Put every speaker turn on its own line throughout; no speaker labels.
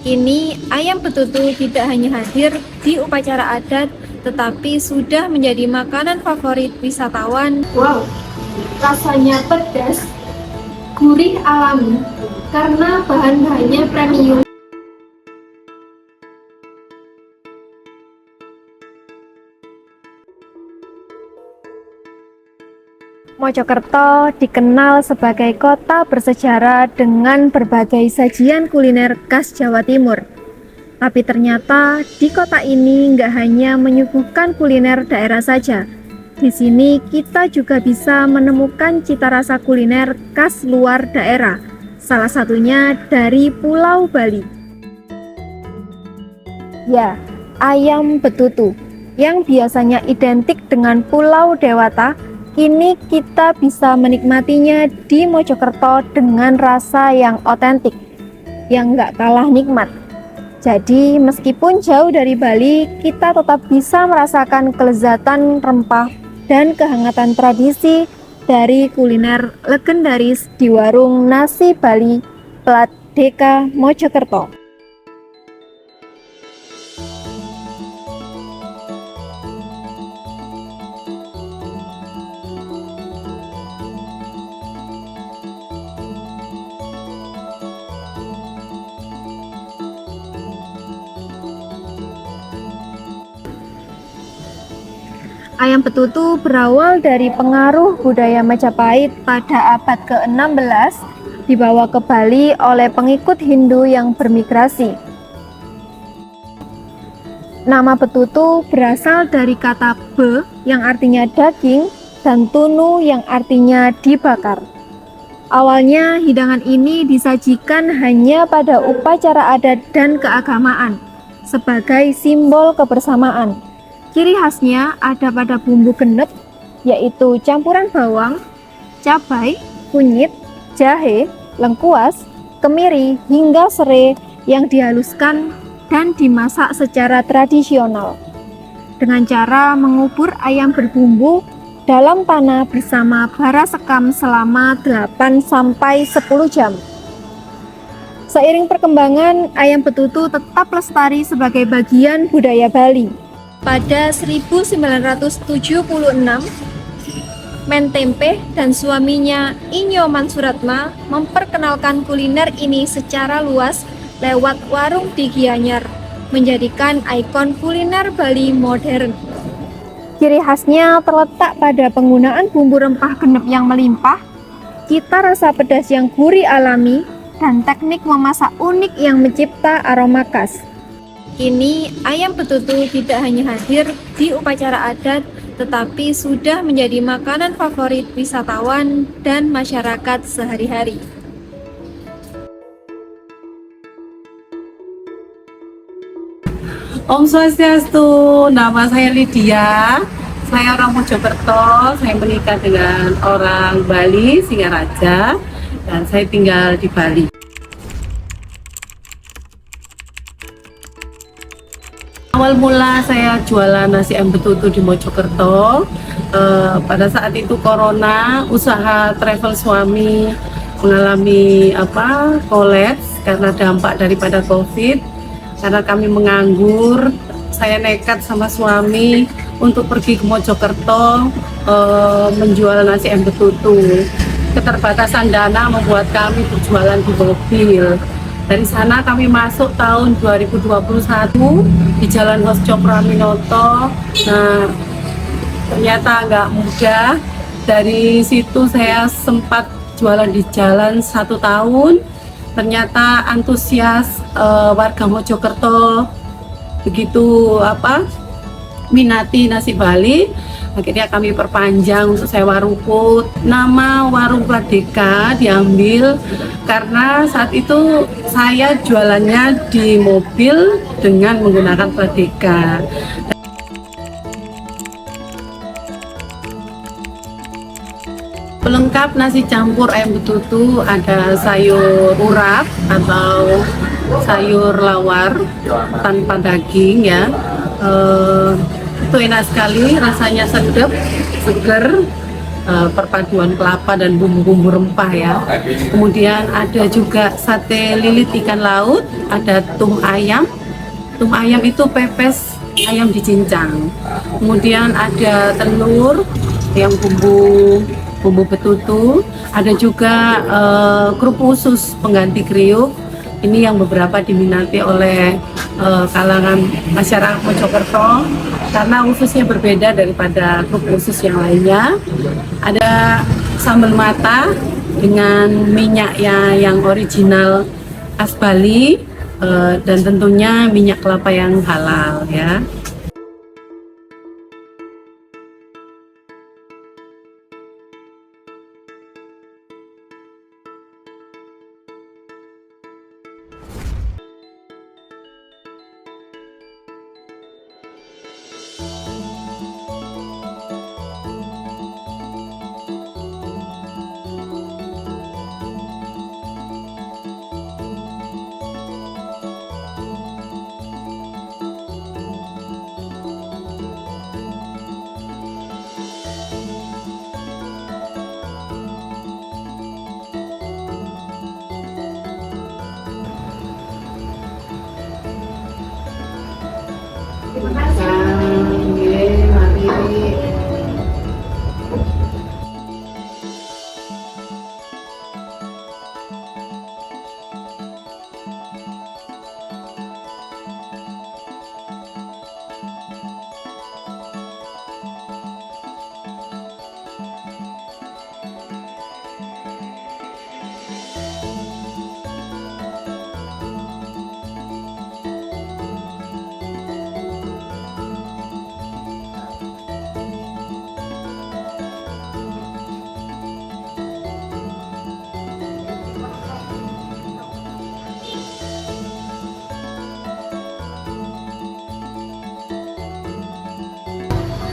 Kini ayam betutu tidak hanya hadir di upacara adat, tetapi sudah menjadi makanan favorit wisatawan. Wow, rasanya pedas, gurih alami, karena bahan-bahannya premium. Mojokerto dikenal sebagai kota bersejarah dengan berbagai sajian kuliner khas Jawa Timur. Tapi ternyata di kota ini nggak hanya menyuguhkan kuliner daerah saja. Di sini kita juga bisa menemukan cita rasa kuliner khas luar daerah, salah satunya dari Pulau Bali. Ya, ayam betutu yang biasanya identik dengan Pulau Dewata, kini kita bisa menikmatinya di Mojokerto dengan rasa yang otentik, yang nggak kalah nikmat. Jadi meskipun jauh dari Bali, kita tetap bisa merasakan kelezatan rempah dan kehangatan tradisi dari kuliner legendaris di warung nasi Bali plat Deka Mojokerto. Ayam betutu berawal dari pengaruh budaya Majapahit pada abad ke-16, dibawa ke Bali oleh pengikut Hindu yang bermigrasi. Nama betutu berasal dari kata be yang artinya daging dan tunu yang artinya dibakar. Awalnya hidangan ini disajikan hanya pada upacara adat dan keagamaan sebagai simbol kebersamaan. Ciri khasnya ada pada bumbu genep, yaitu campuran bawang, cabai, kunyit, jahe, lengkuas, kemiri, hingga serai yang dihaluskan dan dimasak secara tradisional. Dengan cara mengubur ayam berbumbu dalam tanah bersama bara sekam selama 8-10 jam. Seiring perkembangan, ayam betutu tetap lestari sebagai bagian budaya Bali. Pada 1976, Mentempe dan suaminya Inyo Mansuratma memperkenalkan kuliner ini secara luas lewat warung di Gianyar, menjadikan ikon kuliner Bali modern. Ciri khasnya terletak pada penggunaan bumbu rempah genep yang melimpah, cita rasa pedas yang gurih alami, dan teknik memasak unik yang mencipta aroma khas. Kini ayam betutu tidak hanya hadir di upacara adat, tetapi sudah menjadi makanan favorit wisatawan dan masyarakat sehari-hari.
Om Swastiastu, nama saya Lydia. Saya orang Mojokerto, saya menikah dengan orang Bali, Singaraja, dan saya tinggal di Bali. Awal mula saya jualan nasi ayam betutu di Mojokerto. Pada saat itu corona, usaha travel suami mengalami kolaps karena dampak daripada COVID. Karena kami menganggur, saya nekat sama suami untuk pergi ke Mojokerto menjual nasi ayam betutu. Keterbatasan dana membuat kami berjualan di mobil. Dari sana kami masuk tahun 2021 di Jalan Hosco Praminoto. Nah, ternyata nggak mudah. Dari situ saya sempat jualan di jalan 1 tahun. Ternyata antusias warga Mojokerto begitu minati nasi Bali. Akhirnya kami perpanjang untuk sewa rumput. Nama warung Pladeka diambil karena saat itu saya jualannya di mobil dengan menggunakan Pladeka. pelengkap nasi campur ayam betutu ada sayur urap atau sayur lawar tanpa daging ya. Itu enak sekali, rasanya sedap, seger, perpaduan kelapa dan bumbu-bumbu rempah ya. Kemudian ada juga sate lilit ikan laut, ada tum ayam. Tum ayam itu pepes ayam dicincang. Kemudian ada telur yang bumbu betutu. Ada juga kerupuk usus pengganti kriuk. Ini yang beberapa diminati oleh kalangan masyarakat Mojokerto karena ususnya berbeda daripada kerupuk usus yang lainnya. Ada sambal mata dengan minyaknya yang original khas Bali dan tentunya minyak kelapa yang halal ya. Terima kasih. Mari.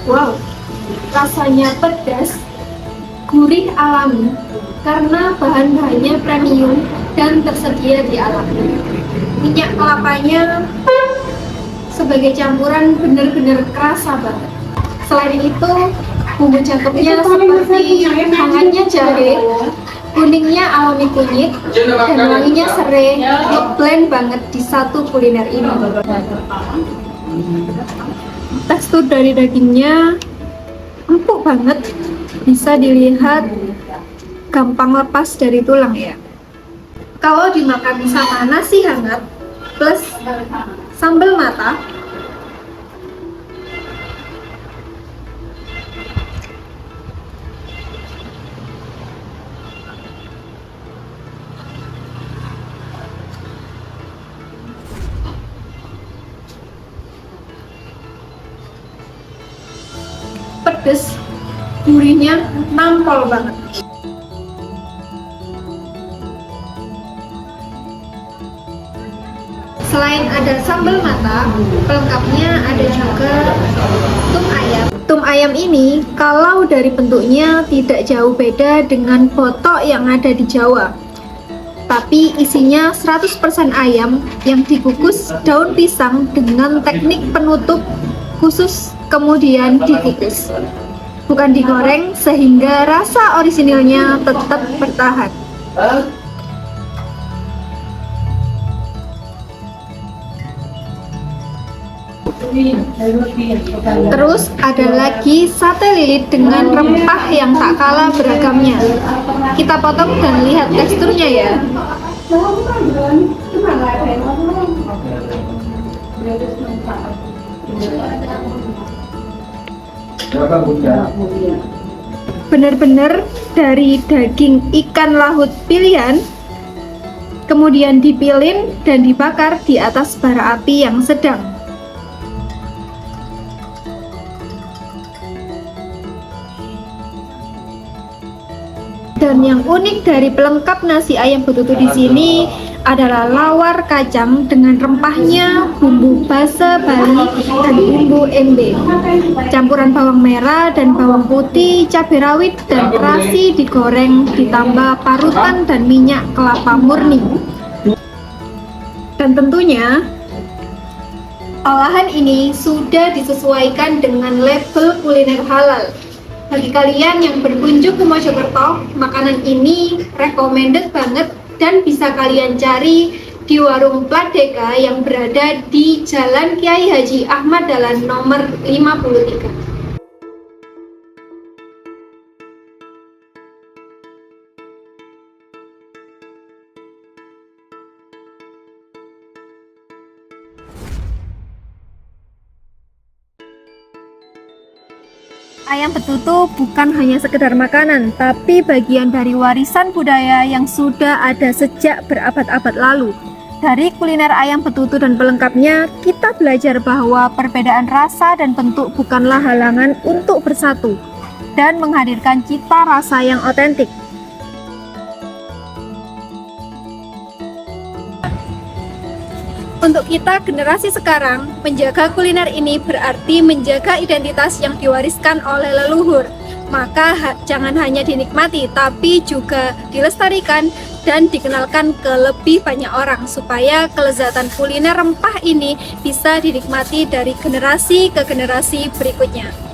Wow, rasanya pedas, gurih alami karena bahan-bahannya premium dan tersedia di alam. Minyak kelapanya sebagai campuran benar-benar kerasa banget. Selain itu, bumbu cakepnya seperti hangatnya jahe, kuningnya alami kunyit, dan wanginya serai, ngeblend banget di satu kuliner ini. Tekstur dari dagingnya empuk banget, bisa dilihat gampang lepas dari tulang ya. Kalau dimakan sama nasi hangat plus sambal mata, pedes, gurihnya nampol banget. Selain ada sambal mata, pelengkapnya ada juga tum ayam. Tum ayam ini kalau dari bentuknya tidak jauh beda dengan botok yang ada di Jawa. Tapi isinya 100% ayam yang dikukus daun pisang dengan teknik penutup khusus kemudian dikukus. Bukan digoreng sehingga rasa orisinilnya tetap bertahan. Terus ada lagi sate lilit dengan rempah yang tak kalah beragamnya. Kita potong dan lihat teksturnya ya. Benar-benar dari daging ikan laut pilihan, kemudian dipilin dan dibakar di atas bara api yang sedang. Dan yang unik dari pelengkap nasi ayam betutu di sini adalah lawar kacang dengan rempahnya bumbu basa Bali dan bumbu embe. Campuran bawang merah dan bawang putih, cabai rawit dan terasi digoreng ditambah parutan dan minyak kelapa murni. Dan tentunya olahan ini sudah disesuaikan dengan label kuliner halal. Bagi kalian yang berkunjung ke Mojokerto, makanan ini recommended banget dan bisa kalian cari di warung Pladeka yang berada di Jalan Kiai Haji Ahmad Dahlan nomor 53. Ayam betutu bukan hanya sekedar makanan, tapi bagian dari warisan budaya yang sudah ada sejak berabad-abad lalu. Dari kuliner ayam betutu dan pelengkapnya, kita belajar bahwa perbedaan rasa dan bentuk bukanlah halangan untuk bersatu dan menghadirkan cita rasa yang otentik. Untuk kita generasi sekarang, menjaga kuliner ini berarti menjaga identitas yang diwariskan oleh leluhur. Maka jangan hanya dinikmati, tapi juga dilestarikan dan dikenalkan ke lebih banyak orang supaya kelezatan kuliner rempah ini bisa dinikmati dari generasi ke generasi berikutnya.